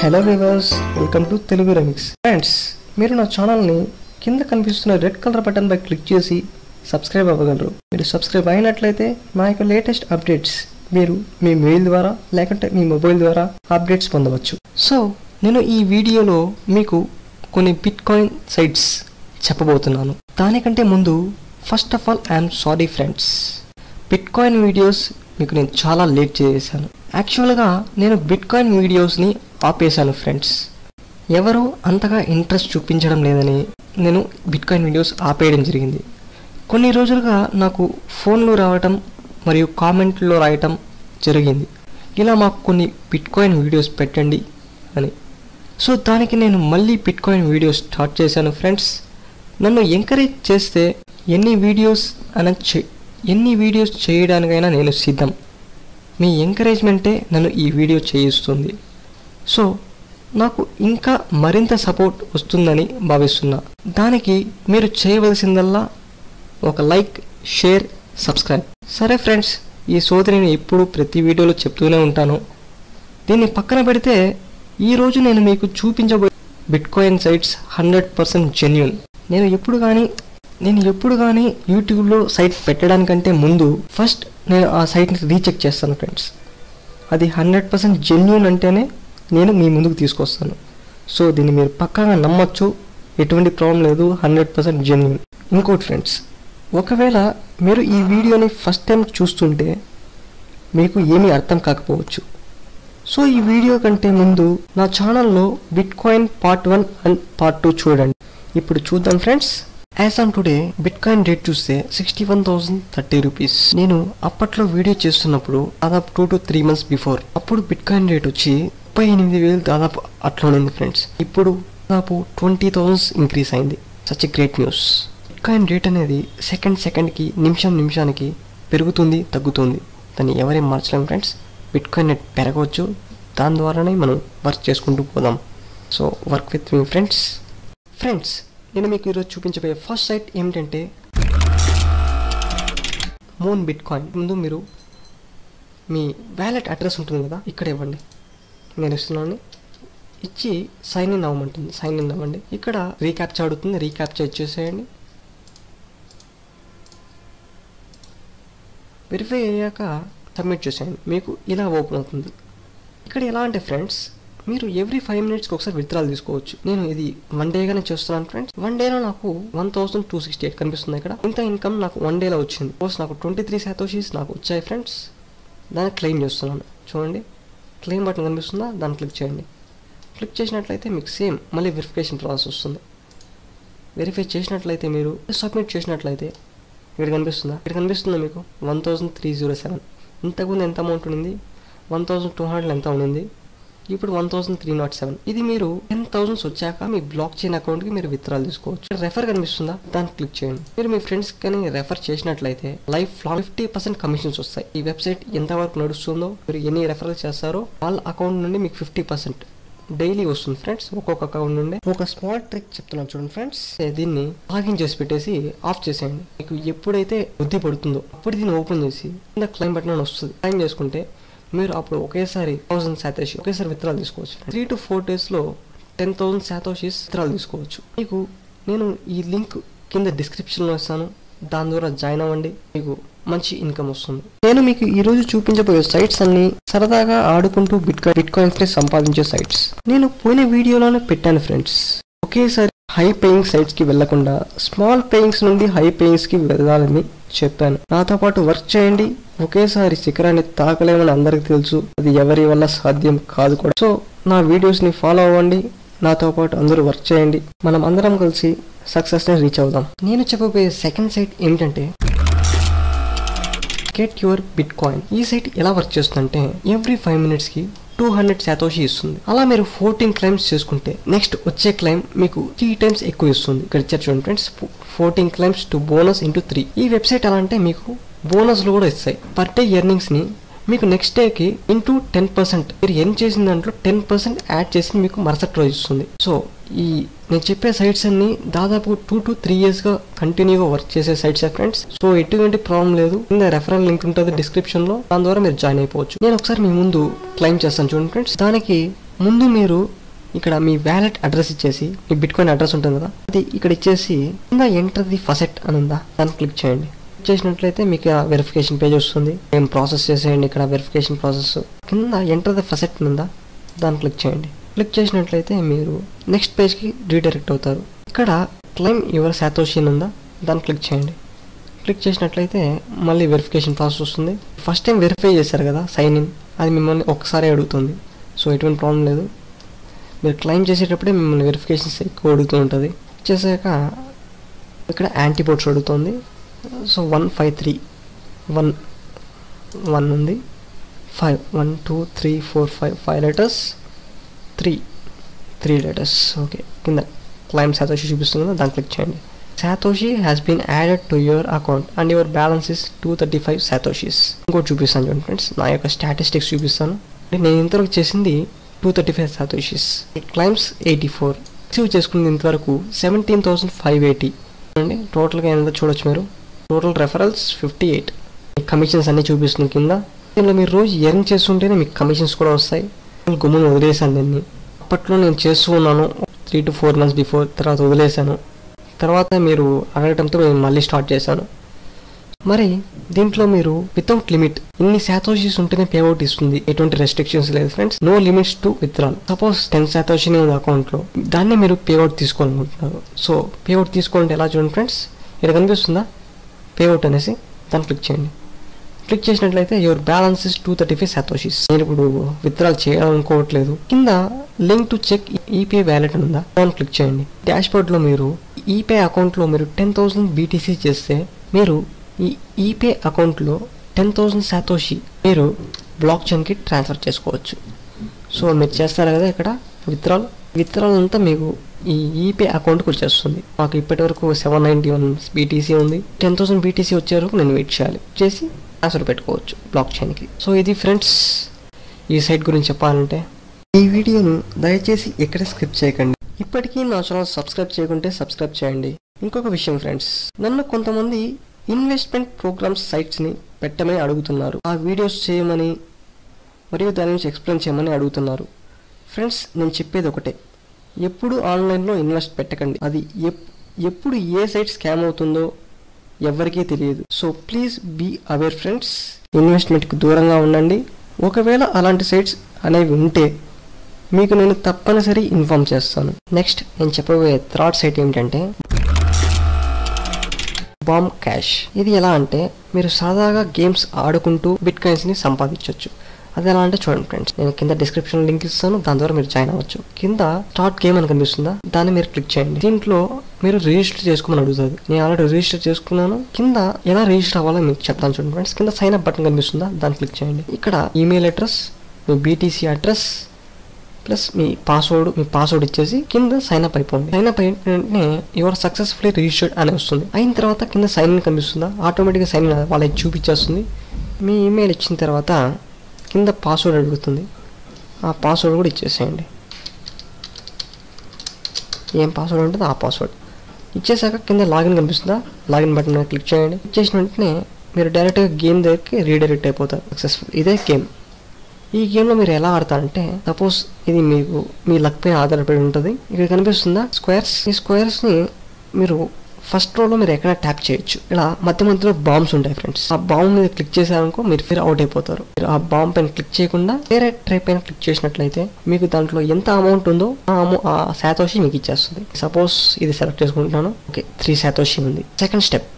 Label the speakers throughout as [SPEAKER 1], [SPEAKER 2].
[SPEAKER 1] Hello viewers, welcome to Telugu remix. Friends, మీరు నా ఛానల్ని కింద కనిపిస్తున్న రెడ్ కలర్ బటన్ పై క్లిక్ చేసి సబ్స్క్రైబ్ అవ్వగలరు. మీరు సబ్స్క్రైబ్ అయినట్లయితే నా యొక్క లేటెస్ట్ అప్డేట్స్ మీరు మీ మెయిల్ ద్వారా లేకుంటే మీ మొబైల్ ద్వారా అప్డేట్స్ పొందవచ్చు. సో నేను ఈ వీడియోలో మీకు కొన్ని బిట్ కాయిన్ సైట్స్ చెప్పబోతున్నాను. దానికంటే ముందు first of all I'm sorry friends, bit coin videos మీకు నేను చాలా లేట్ చేశాను. యాక్చువల్గా నేను బిట్ కాయిన్ వీడియోస్ని ఆపేశాను ఫ్రెండ్స్. ఎవరు అంతగా ఇంట్రెస్ట్ చూపించడం లేదని నేను బిట్ కాయిన్ వీడియోస్ ఆపేయడం జరిగింది. కొన్ని రోజులుగా నాకు ఫోన్లో రావటం మరియు కామెంట్లో రాయటం జరిగింది, ఇలా మాకు కొన్ని బిట్ కాయిన్ వీడియోస్ పెట్టండి అని. సో దానికి నేను మళ్ళీ బిట్ కాయిన్ వీడియోస్ స్టార్ట్ చేశాను ఫ్రెండ్స్. నన్ను ఎంకరేజ్ చేస్తే ఎన్ని వీడియోస్ చేయడానికైనా నేను సిద్ధం. మీ ఎంకరేజ్మెంటే నన్ను ఈ వీడియో చేయిస్తుంది. సో నాకు ఇంకా మరింత సపోర్ట్ వస్తుందని భావిస్తున్నా. దానికి మీరు చేయవలసిందల్లా ఒక లైక్, షేర్, సబ్స్క్రైబ్. సరే ఫ్రెండ్స్, ఈ సోదరి నేను ఎప్పుడు ప్రతి వీడియోలో చెప్తూనే ఉంటాను. దీన్ని పక్కన పెడితే ఈరోజు నేను మీకు చూపించబోయే బిట్ కాయిన్ సైట్స్ 100% జెన్యూన్. నేను ఎప్పుడు కానీ యూట్యూబ్లో సైట్ పెట్టడానికంటే ముందు ఫస్ట్ నేను ఆ సైట్ని రీచెక్ చేస్తాను ఫ్రెండ్స్. అది 100% జెన్యూన్ అంటేనే నేను మీ ముందుకు తీసుకొస్తాను. సో దీన్ని మీరు పక్కాగా నమ్మొచ్చు, ఎటువంటి ప్రాబ్లం లేదు, 100% జెన్యూన్. ఇంకోటి ఫ్రెండ్స్, ఒకవేళ మీరు ఈ వీడియోని ఫస్ట్ టైం చూస్తుంటే మీకు ఏమీ అర్థం కాకపోవచ్చు. సో ఈ వీడియో కంటే ముందు నా ఛానల్లో bit coin part 1 and part 2 చూడండి. ఇప్పుడు చూద్దాం friends. As on today bit coin rate చూస్తే 61,030 రూపీస్. నేను అప్పట్లో వీడియో చేస్తున్నప్పుడు దాదాపు 2 to 3 months బిఫోర్ అప్పుడు బిట్ కాయిన్ రేట్ వచ్చి 38,000 దాదాపు అట్లా ఉంది ఫ్రెండ్స్. ఇప్పుడు దాదాపు 20,000 ఇంక్రీజ్ అయింది. Such a great news. Bit coin rate అనేది సెకండ్కి నిమిషానికి పెరుగుతుంది, తగ్గుతుంది. దాన్ని ఎవరేం మార్చలేం ఫ్రెండ్స్. బిట్ కాయిన్ రేట్ పెరగవచ్చు, దాని ద్వారానే మనం వర్క్ చేసుకుంటూ పోదాం. So work with me friends. నేను మీకు ఈరోజు చూపించబోయే ఫస్ట్ సైట్ ఏమిటంటే మూన్ బిట్ కాయిన్. ముందు మీరు మీ వ్యాలెట్ అడ్రస్ ఉంటుంది కదా, ఇక్కడ ఇవ్వండి. నేను ఇస్తున్నాను. ఇచ్చి సైన్ ఇన్ అవ్వమంటుంది. సైన్ ఇన్ అవ్వండి. ఇక్కడ రీక్యాప్చా అడుగుతుంది, రీక్యాప్చా ఇచ్చేసేయండి. వెరిఫై అయ్యాక సబ్మిట్ చేసేయండి. మీకు ఇలా ఓపెన్ అవుతుంది. ఇక్కడ ఎలా అంటే ఫ్రెండ్స్, మీరు ఎవ్రీ 5 minutesకి ఒకసారి విత్డ్రాల్ తీసుకోవచ్చు. నేను ఇది 1 డేగానే చేస్తున్నాను ఫ్రెండ్స్. 1 డేలో నాకు 1,268 కనిపిస్తుంది. ఇక్కడ ఇంత ఇన్కమ్ నాకు 1 డేలో వచ్చింది. నాకు 23 శాతోషీస్ నాకు వచ్చాయి ఫ్రెండ్స్. దాన్ని క్లెయిమ్ చేస్తున్నాను. చూడండి, క్లెయిమ్ బటన్ కనిపిస్తుందా, దాన్ని క్లిక్ చేయండి. క్లిక్ చేసినట్లయితే మీకు సేమ్ మళ్ళీ వెరిఫికేషన్ ప్రాసెస్ వస్తుంది. వెరిఫై చేసినట్లయితే మీరు సబ్మిట్ చేసినట్లయితే ఇక్కడ కనిపిస్తుందా, మీకు 1,307. ఇంతకుముందు ఎంత అమౌంట్ ఉండింది, 1,200 ఎంత ఉండింది, ఇప్పుడు 1,307. ఇది మీరు 10,000 వచ్చాక మీ బ్లాక్ చైన్ అకౌంట్కి మీరు విత్డ్రాల్ తీసుకోవచ్చు. రెఫర్ కనిపిస్తుందా, దాన్ని క్లిక్ చేయండి. మీరు మీ ఫ్రెండ్స్ కానీ రెఫర్ చేసినట్లయితే లైఫ్ లాంగ్ 50% కమిషన్స్ వస్తాయి. ఈ వెబ్సైట్ ఎంతవరకు నడుస్తుందో, మీరు ఎన్ని రెఫరల్ చేస్తారో వాళ్ళ అకౌంట్ నుండి మీకు 50% డైలీ వస్తుంది ఫ్రెండ్స్. ఒక్కొక్క అకౌంట్ నుండి ఒక స్మాల్ ట్రిక్ చెప్తున్నాను చూడండి ఫ్రెండ్స్. దీన్ని లాగిన్ చేసి పెట్టేసి ఆఫ్ చేసేయండి. మీకు ఎప్పుడైతే బుద్ధి పడుతుందో అప్పుడు దీన్ని ఓపెన్ చేసి కింద క్లైమ్ బటన్ వస్తుంది. క్లైమ్ చేసుకుంటే మీరు అప్పుడు ఒకేసారి 1,000 శాతోషి ఒకేసారి విత్డ్రాల్ తీసుకోవచ్చు. 3 to 4 daysలో 10,000 శాతోషీస్ విత్డ్రాల్ తీసుకోవచ్చు. మీకు నేను ఈ లింక్ కింద డిస్క్రిప్షన్లో ఇస్తాను, దాని ద్వారా జాయిన్ అవ్వండి. మీకు మంచి ఇన్కమ్ వస్తుంది. నేను మీకు ఈరోజు చూపించబోయే సైట్స్ అన్ని సరదాగా ఆడుకుంటూ బిట్ కాయిన్స్ ని సంపాదించే సైట్స్. నేను పోయిన వీడియోలోనే పెట్టాను ఫ్రెండ్స్. ఒకేసారి హై పేయింగ్ సైట్స్ కి వెళ్లకుండా స్మాల్ పేయింగ్స్ నుండి హై పేయింగ్స్ కి వెళ్ళాలని చెప్పాను. నాతో పాటు వర్క్ చేయండి. ఒకేసారి శిఖరాన్ని తాకలేమని అందరికి తెలుసు, అది ఎవరి వల్ల సాధ్యం కాదు కూడా. సో నా వీడియోస్ ని ఫాలో అవ్వండి, నాతో పాటు అందరూ వర్క్ చేయండి. మనం అందరం కలిసి సక్సెస్ ని రీచ్ అవుదాం. నేను చెప్పబోయే సెకండ్ సైట్ ఏమిటంటే గెట్ యువర్ బిట్ కాయిన్. ఈ సైట్ ఎలా వర్క్ చేస్తుందంటే ఎవ్రీ 5 minutesకి 200 శాతోషి ఇస్తుంది. అలా మీరు 14 క్లైమ్స్ చేసుకుంటే నెక్స్ట్ వచ్చే క్లైమ్ మీకు 3 times ఎక్కువ ఇస్తుంది. ఇక్కడ చూడండి friends, 14 claims to bonus into 3. ఈ వెబ్సైట్ ఎలా అంటే మీకు బోనస్లు కూడా ఇస్తాయి. పర్ డే ఎర్నింగ్స్ని మీకు నెక్స్ట్ డేకి ఇంటూ 10% మీరు ఎర్న్ చేసిన దాంట్లో 10% యాడ్ చేసి మీకు మరుసటి రోజు ఇస్తుంది. సో ఈ నేను చెప్పే సైట్స్ అన్ని దాదాపు 2 to 3 yearsగా కంటిన్యూగా వర్క్ చేసే సైట్స్ ఫ్రెండ్స్. సో ఎటువంటి ప్రాబ్లం లేదు. కింద రెఫరల్ లింక్ ఉంటుంది డిస్క్రిప్షన్ లో, దాని ద్వారా మీరు జాయిన్ అయిపోవచ్చు. నేను ఒకసారి మీ ముందు క్లైమ్ చేస్తాను చూడండి ఫ్రెండ్స్. దానికి ముందు మీరు ఇక్కడ మీ వ్యాలెట్ అడ్రస్ ఇచ్చేసి మీ బిట్కాయిన్ అడ్రస్ ఉంటుంది కదా, అది ఇక్కడ ఇచ్చేసి కింద ఎంటర్ ది ఫసెట్ అని ఉందా దాన్ని క్లిక్ చేయండి. చేసినట్లయితే మీకు వెరిఫికేషన్ పేజ్ వస్తుంది. మేము ప్రాసెస్ చేసేయండి. ఇక్కడ వెరిఫికేషన్ ప్రాసెస్ కింద ఎంటర్ ది ఫసెట్ ఉందా దాన్ని క్లిక్ చేయండి. క్లిక్ చేసినట్లయితే మీరు నెక్స్ట్ పేజ్కి రీడైరెక్ట్ అవుతారు. ఇక్కడ క్లెయిమ్ యువర్ సాతోషి ఉందా దాన్ని క్లిక్ చేయండి. క్లిక్ చేసినట్లయితే మళ్ళీ వెరిఫికేషన్ ప్రాసెస్ వస్తుంది. ఫస్ట్ టైం వెరిఫై చేశారు కదా సైన్ ఇన్, అది మిమ్మల్ని ఒక్కసారి అడుగుతుంది. సో ఎటువంటి ప్రాబ్లం లేదు. మీరు క్లెయిమ్ చేసేటప్పుడే మిమ్మల్ని వెరిఫికేషన్స్ ఎక్కువ అడుగుతూ ఉంటుంది. చేశాక ఇక్కడ యాంటీపోర్ట్స్ అడుగుతుంది. సో 153 ఉంది. 5 1 2 3 4 5 లెటర్స్ 3 లెటర్స్. ఓకే, కింద క్లెయిమ్ సాతోషి చూపిస్తుంది కదా దాన్ని క్లిక్ చేయండి. Satoshi has been added to your account and your balance is 235 satoshis. ఇంకోటి చూపిస్తాను చూడండి ఫ్రెండ్స్, నా యొక్క స్టాటిస్టిక్స్ చూపిస్తాను. నేను ఇంతవరకు చేసింది 235 సాతోషీస్. క్లైమ్స్ 84, రిసీవ్ చేసుకుంది ఇంతవరకు 17,580 అండి. టోటల్గా ఎంత చూడొచ్చు మీరు. Total referrals 58. కమిషన్స్ అన్నీ చూపిస్తుంది కింద. దీనిలో మీరు రోజు ఎర్న్ చేస్తుంటేనే మీకు కమిషన్స్ కూడా వస్తాయి. గుమ్మని వదిలేసాను దీన్ని. అప్పట్లో నేను చేస్తూ ఉన్నాను 3 to 4 months బిఫోర్, తర్వాత వదిలేశాను. తర్వాత మీరు అడగటంతో నేను మళ్ళీ స్టార్ట్ చేశాను. మరి దీంట్లో మీరు వితౌట్ లిమిట్ ఇన్ని సాతోషీస్ ఉంటేనే పేఅవుట్ ఇస్తుంది. ఎటువంటి రెస్ట్రిక్షన్స్ లేదు friends. No limits to withdrawal. Suppose 10 సాతోషిని ఉంది అకౌంట్లో, దాన్ని మీరు పేఅవుట్ తీసుకోవాలనుకుంటున్నారు. సో పేఅవుట్ తీసుకోవాలంటే ఎలా చూడండి ఫ్రెండ్స్, ఇక్కడ కనిపిస్తుందా పేఅవుట్ అనేసి, దాన్ని క్లిక్ చేయండి. క్లిక్ చేసినట్లయితే యువర్ బ్యాలెన్స్ ఇస్ 235 సాతోషీస్. నేను ఇప్పుడు విత్డ్రాల్ చేయాలనుకోవట్లేదు. కింద link to check E P I wallet అని ఉందా దాన్ని క్లిక్ చేయండి. డాష్బోర్డ్లో మీరు ఈపీఐ అకౌంట్లో మీరు 10,000 బీటీసీ చేస్తే మీరు ఈ ఈపీఐ అకౌంట్లో 10,000 సాతోషి మీరు బ్లాక్ చైన్కి ట్రాన్స్ఫర్ చేసుకోవచ్చు. సో మీరు చేస్తారు కదా ఇక్కడ విత్డ్రాల్ అంతా మీకు ఈ ఈపీఐ అకౌంట్కి వచ్చేస్తుంది. మాకు ఇప్పటివరకు 791 బీటీసీ ఉంది. 10,000 బీటీసీ వచ్చే వరకు నేను వెయిట్ చేయాలి. చేసి ట్రాన్స్ఫర్ పెట్టుకోవచ్చు బ్లాక్ చైన్కి. సో ఇది ఫ్రెండ్స్ ఈ సైట్ గురించి చెప్పాలంటే. ఈ వీడియోను దయచేసి ఎక్కడ స్కిప్ చేయకండి. ఇప్పటికీ నా ఛానల్ సబ్స్క్రైబ్ చేయకుంటే సబ్స్క్రైబ్ చేయండి. ఇంకొక విషయం ఫ్రెండ్స్, నన్ను కొంతమంది ఇన్వెస్ట్మెంట్ ప్రోగ్రామ్స్ సైట్స్ని పెట్టమని అడుగుతున్నారు. ఆ వీడియోస్ చేయమని మరియు దాని నుంచి ఎక్స్ప్లెయిన్ చేయమని అడుగుతున్నారు. ఫ్రెండ్స్ నేను చెప్పేది ఒకటే, ఎప్పుడు ఆన్లైన్లో ఇన్వెస్ట్ పెట్టకండి. అది ఎప్పుడు ఏ సైట్ స్కామ్ అవుతుందో ఎవరికీ తెలియదు. So please be aware friends. ఇన్వెస్ట్మెంట్కి దూరంగా ఉండండి. ఒకవేళ అలాంటి సైట్స్ అనేవి ఉంటే మీకు నేను తప్పనిసరి ఇన్ఫార్మ్ చేస్తాను. నెక్స్ట్ నేను చెప్పబోయే థర్డ్ సైట్ ఏమిటంటే బాంబ్ క్యాష్. ఇది ఎలా అంటే మీరు సాదాగా గేమ్స్ ఆడుకుంటూ బిట్ కాయిన్స్ని సంపాదించవచ్చు. అది ఎలా అంటే చూడండి ఫ్రెండ్స్, నేను కింద డిస్క్రిప్షన్ లింక్ ఇస్తాను, దాని ద్వారా మీరు జాయిన్ అవ్వచ్చు. కింద స్టార్ట్ గేమ్ అని కనిపిస్తుందా, దాన్ని మీరు క్లిక్ చేయండి. దీంట్లో మీరు రిజిస్టర్ చేసుకోమని అడుగుతుంది. నేను ఆల్రెడీ రిజిస్టర్ చేసుకున్నాను. కింద ఎలా రిజిస్టర్ అవ్వాలో మీకు చెప్తాను చూడండి ఫ్రెండ్స్. కింద సైన్ అప్ బటన్ కనిపిస్తుందా, దాన్ని క్లిక్ చేయండి. ఇక్కడ ఈమెయిల్ అడ్రస్, మీ బీటీసీ అడ్రస్ ప్లస్ మీ పాస్వర్డ్ ఇచ్చేసి కింద సైన్ అప్ అయిపోండి. సైన్ అప్ అయిన వెంటనే యువర్ సక్సెస్ఫుల్లీ రిజిస్టర్డ్ అని వస్తుంది. అయిన తర్వాత కింద సైన్ ఇన్ కనిపిస్తుందా, ఆటోమేటిక్గా సైన్ ఇన్ వాళ్ళకి చూపించేస్తుంది. మీ ఈమెయిల్ ఇచ్చిన తర్వాత కింద పాస్వర్డ్ అడుగుతుంది. ఆ పాస్వర్డ్ కూడా ఇచ్చేసేయండి. ఏం పాస్వర్డ్ ఉంటుందో ఆ పాస్వర్డ్ ఇచ్చేసాక కింద లాగిన్ కనిపిస్తుందా, లాగిన్ బటన్ మీద క్లిక్ చేయండి. క్లిక్ చేసిన వెంటనే మీరు డైరెక్ట్గా గేమ్ దగ్గరికి రీడైరెక్ట్ అయిపోతారు. సక్సెస్ఫుల్. ఇదే గేమ్. ఈ గేమ్లో మీరు ఎలా ఆడతారంటే, సపోజ్ ఇది మీకు మీ లక్ పైన ఆధారపడి ఉంటుంది. ఇక్కడ కనిపిస్తుందా స్క్వేర్స్. ఈ స్క్వేర్స్ని మీరు ఫస్ట్ రోలో మీరు ఎక్కడ ట్యాప్ చేయొచ్చు. ఇలా మధ్యలో బాంబ్స్ ఉంటాయి ఫ్రెండ్స్. ఆ బాంబ్ మీద క్లిక్ చేశారనుకో మీరు అవుట్ అయిపోతారు. మీరు ఆ బాంబ్ పైన క్లిక్ చేయకుండా వేరే ట్రై పైన క్లిక్ చేసినట్లయితే మీకు దాంట్లో ఎంత అమౌంట్ ఉందో ఆ సాతోషి మీకు ఇచ్చేస్తుంది. సపోజ్ ఇది సెలెక్ట్ చేసుకుంటున్నాను. ఓకే 3 సాతోషి ఉంది. Second step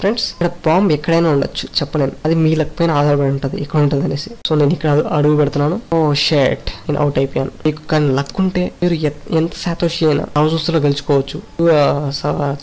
[SPEAKER 1] friends. ఇక్కడ బాంబ్ ఎక్కడైనా ఉండొచ్చు, చెప్పలేను. అది మీ లక్ పైన ఆధారపడి ఉంటుంది ఎక్కడ ఉంటుంది అనేసి. సో నేను ఇక్కడ అడుగు పెడుతున్నాను. ఓ షేట్, నేను అవుట్ అయిపోయాను. మీకు కానీ లక్ ఉంటే మీరు ఎంత సాతోషి అయినా thousands లో గెలుచుకోవచ్చు.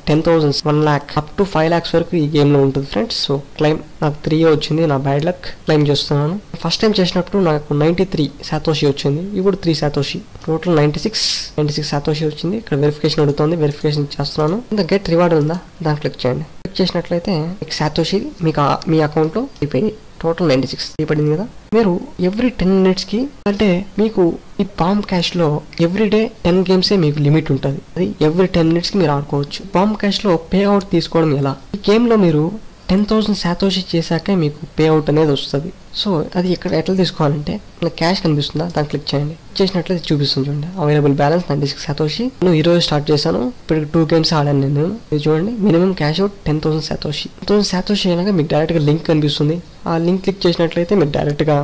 [SPEAKER 1] 10,000, 1 lakh అప్ టు 5 lakhs వరకు ఈ గేమ్ లో ఉంటుంది ఫ్రెండ్స్. సో క్లైమ్ నాకు 3 వచ్చింది, నా బ్యాడ్ లక్. క్లైమ్ చేస్తున్నాను. ఫస్ట్ టైం చేసినప్పుడు నాకు 93 సాతోషి వచ్చింది. ఇప్పుడు 3 సాతోషి, టోటల్ 96 సాతోషి వచ్చింది. ఇక్కడ వెరిఫికేషన్ అడుగుతుంది, వెరిఫికేషన్ చేస్తున్నాను. గెట్ రివార్డ్ ఉందా, దాన్ని క్లిక్ చేయండి. క్లిక్ చేసినట్లయితే మీకు సాతోషి మీకు మీ అకౌంట్లో అయిపోయింది. టోటల్ 96 పడింది కదా. మీరు ఎవ్రీ 10 minutesకి అంటే మీకు ఈ బాంబ్ క్యాష్ లో ఎవ్రీడే 10 గేమ్సే మీకు లిమిట్ ఉంటుంది. అది ఎవ్రీ 10 minutesకి మీరు ఆడుకోవచ్చు. బాంబ్ క్యాష్ లో పే అవుట్ తీసుకోవడం ఎలా, ఈ గేమ్ లో మీరు 10,000 శాతోషి చేశాకే మీకు పే అవుట్ అనేది వస్తుంది. సో అది ఇక్కడ ఎట్లా తీసుకోవాలంటే ఇలా క్యాష్ కనిపిస్తుందా, దాన్ని క్లిక్ చేయండి. చేసినట్లయితే చూపిస్తుంది చూడండి, అవైలబుల్ బ్యాలెన్స్ 96 శాతోషి. నేను ఈరోజు స్టార్ట్ చేశాను, ఇప్పుడు 2 గేమ్స్ ఆడాను నేను. ఇది చూడండి, మినిమం క్యాష్ అవుట్ 10,000 శాతోషి. 10,000 శాతోషి అయినాక మీకు డైరెక్ట్గా లింక్ కనిపిస్తుంది. ఆ లింక్ క్లిక్ చేసినట్లయితే మీరు డైరెక్ట్గా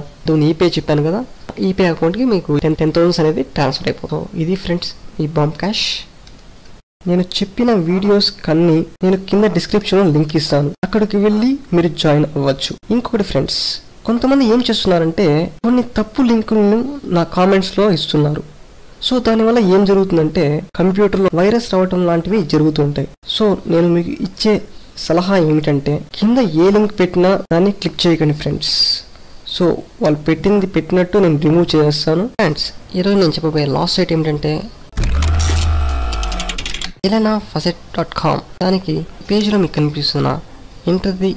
[SPEAKER 1] ఈపే చెప్పాను కదా, ఈపే అకౌంట్కి మీకు 10,000 అనేది ట్రాన్స్ఫర్ అయిపోతుంది. ఇది ఫ్రెండ్స్ ఈ బాంబ్ క్యాష్. నేను చెప్పిన వీడియోస్ కన్నీ నేను కింద డిస్క్రిప్షన్లో లింక్ ఇస్తాను, అక్కడికి వెళ్ళి మీరు జాయిన్ అవ్వచ్చు. ఇంకొకటి ఫ్రెండ్స్, కొంతమంది ఏం చేస్తున్నారంటే కొన్ని తప్పు లింకులను నా కామెంట్స్లో ఇస్తున్నారు. సో దానివల్ల ఏం జరుగుతుందంటే కంప్యూటర్లో వైరస్ రావటం లాంటివి జరుగుతుంటాయి. సో నేను మీకు ఇచ్చే సలహా ఏమిటంటే కింద ఏ లింక్ పెట్టినా దాన్ని క్లిక్ చేయకండి ఫ్రెండ్స్. సో వాళ్ళు పెట్టినట్టు నేను రిమూవ్ చేస్తాను. ఫ్రెండ్స్, ఈరోజు నేను చెప్పబోయే లాస్ట్ సైట్ ఏమిటంటే elenafacet.com. దానికి పేజ్లో మీకు కనిపిస్తున్న ఎంటర్ ది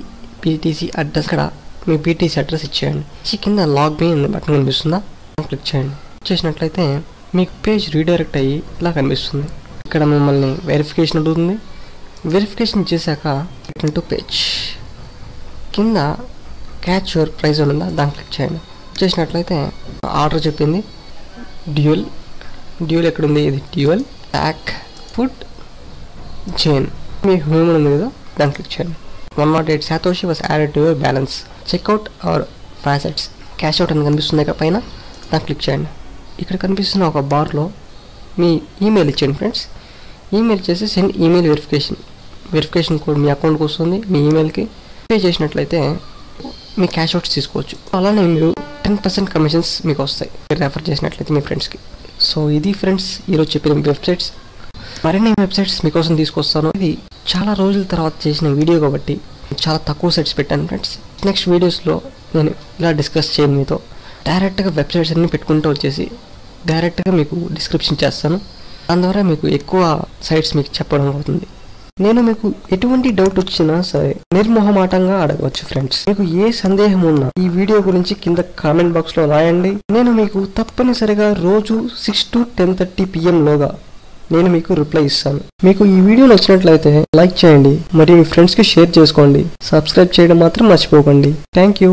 [SPEAKER 1] BTC అడ్రస్, ఇక్కడ మీ BTC అడ్రస్ ఇచ్చేయండి. కింద లాగిన్ బటన్ కనిపిస్తుందా, క్లిక్ చేయండి. చేసినట్లయితే మీకు పేజ్ రీడైరెక్ట్ అయ్యి ఇలా కనిపిస్తుంది. ఇక్కడ మిమ్మల్ని వెరిఫికేషన్ ఉంటుంది. వెరిఫికేషన్ చేశాక రిటర్న్ టు పేజ్, కింద క్యాచ్ యువర్ ప్రైజ్ ఉందా, దాన్ని క్లిక్ చేయండి. చేసినట్లయితే ఆర్డర్ చెప్పింది డ్యూయల్ ఎక్కడుంది, ఇది డ్యూయల్ ట్యాక్ ఫుడ్ జైన్, మీ హ్యూమన్ ఉంది కదా, దాన్ని క్లిక్ చేయండి. 108 satoshi was added to your balance, checkout or faucets, cash out అని కనిపిస్తుంది ఇక్కడ పైన, దాన్ని క్లిక్ చేయండి. ఇక్కడ కనిపిస్తున్న ఒక బార్లో మీ ఈమెయిల్ ఇచ్చేయండి ఫ్రెండ్స్. ఈమెయిల్ చేసి సెండ్ ఈమెయిల్ వెరిఫికేషన్ కోడ్ మీ అకౌంట్కి వస్తుంది, మీ ఈమెయిల్కి. పే చేసినట్లయితే మీ క్యాష్ అవుట్స్ తీసుకోవచ్చు. అలానే మీరు 10% కమిషన్స్ మీకు వస్తాయి రెఫర్ చేసినట్లయితే మీ ఫ్రెండ్స్కి. సో ఇది ఫ్రెండ్స్ ఈరోజు చెప్పిన వెబ్సైట్స్. మరిన్ని వెబ్సైట్స్ మీకోసం తీసుకొస్తాను. ఇది చాలా రోజుల తర్వాత చేసిన వీడియో కాబట్టి చాలా తక్కువ సైట్స్ పెట్టాను ఫ్రెండ్స్. నెక్స్ట్ వీడియోస్లో నేను ఇలా డిస్కస్ చేయను మీతో, డైరెక్ట్గా వెబ్సైట్స్ అన్ని పెట్టుకుంటూ వచ్చేసి డైరెక్ట్గా మీకు డిస్క్రిప్షన్ చేస్తాను. దాని ద్వారా మీకు ఎక్కువ సైట్స్ మీకు చెప్పడం అవుతుంది. నేను మీకు ఎటువంటి డౌట్ వచ్చినా సరే నిర్మోహమాటంగా అడగవచ్చు ఫ్రెండ్స్. మీకు ఏ సందేహం ఉన్నా ఈ వీడియో గురించి కింద కామెంట్ బాక్స్లో రాయండి. నేను మీకు తప్పనిసరిగా రోజు 6 to 10:30 PM లోగా నేను మీకు రిప్లై ఇస్తాను. మీకు ఈ వీడియో నచ్చినట్లయితే లైక్ చేయండి, మరియు మీ ఫ్రెండ్స్కి షేర్ చేసుకోండి. సబ్స్క్రైబ్ చేయడం మాత్రం మర్చిపోకండి. Thank you.